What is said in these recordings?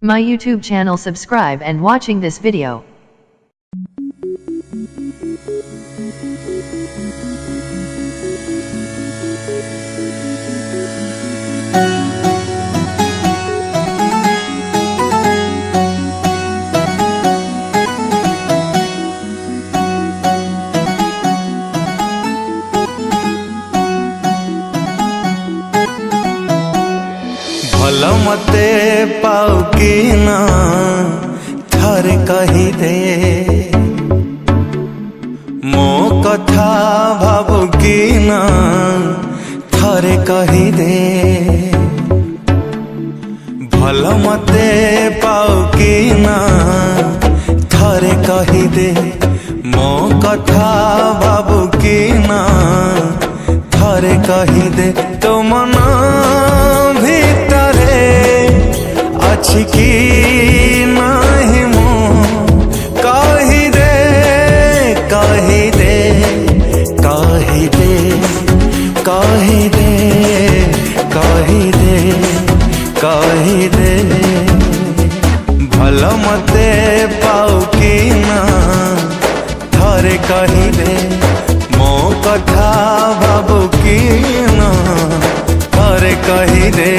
my YouTube channel, subscribe and watching this video. भल मते पाऊ कि ना थारे कही दे, मो कथा भावु कि ना थारे कही दे। भल मते पाऊ कि ना थारे कही दे, मो कथा भावु कि ना थारे कही दे। तो मना अच्छी की नहीं मो कही दे, कही दे, कही दे, कही दे, कही दे, कही दे। भल मते पाऊ कि ना थारे कही दे, मो कथा भावु कि ना थारे कही दे।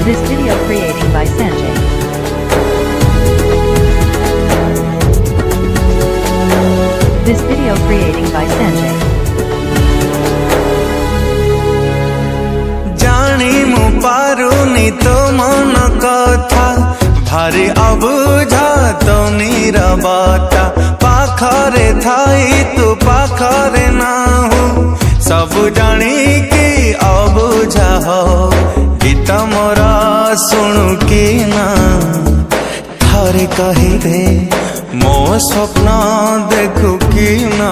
This video creating by Sanjay. This video creating by Sanjay. जानी मु पारुनी तो मन कथा, भारी अबुझा तो नीरवता। पाखरे थाई तू पाखरे ना हो, सब जानी कि अबुझा हो। गीत मोरा सुनु कि ना थारे कही दे, मो स्वप्न देखु कि ना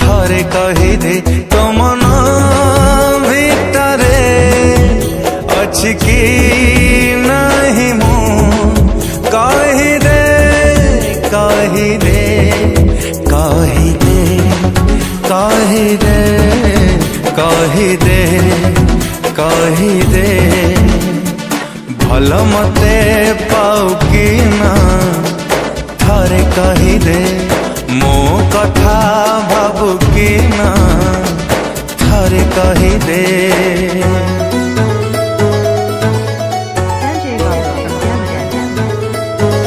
थारे कही दे। तो मन भीतरे अच्छी कि नहीं मो कही दे, कही दे, कही दे, कही दे, कही दे, कही दे। भल मते पाऊ कि ना थारे कही दे, मो कथा भावु कि ना थारे कही दे। Sanjay Babu from Ramadan.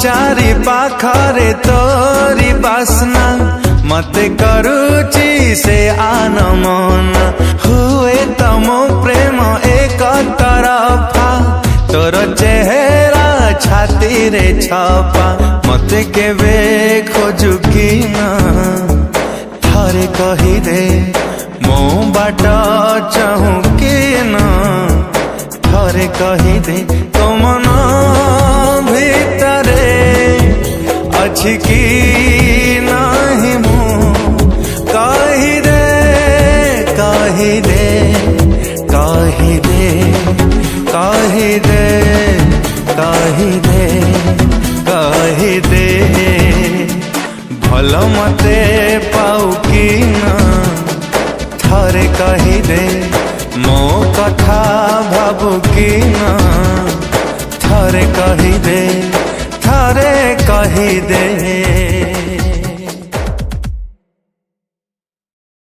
चारि पाखरे तोरी बासना, मते करुची से आनमन। हुए तमो प्रेम एक तरफा, तोर चेहरा छाती रे छपा। मते केवे खोजु कि ना थारे कही दे, मो बाट चाहू कि ना थारे कही दे। तो मना भीतरे अच्छी की नहीं मो कही दे, कही दे, कही दे, कही दे, कही दे, कही दे। भल मते पाऊ कि ना थारे कही दे, मो कथा भावु कि ना थारे कही दे, थारे कही दे।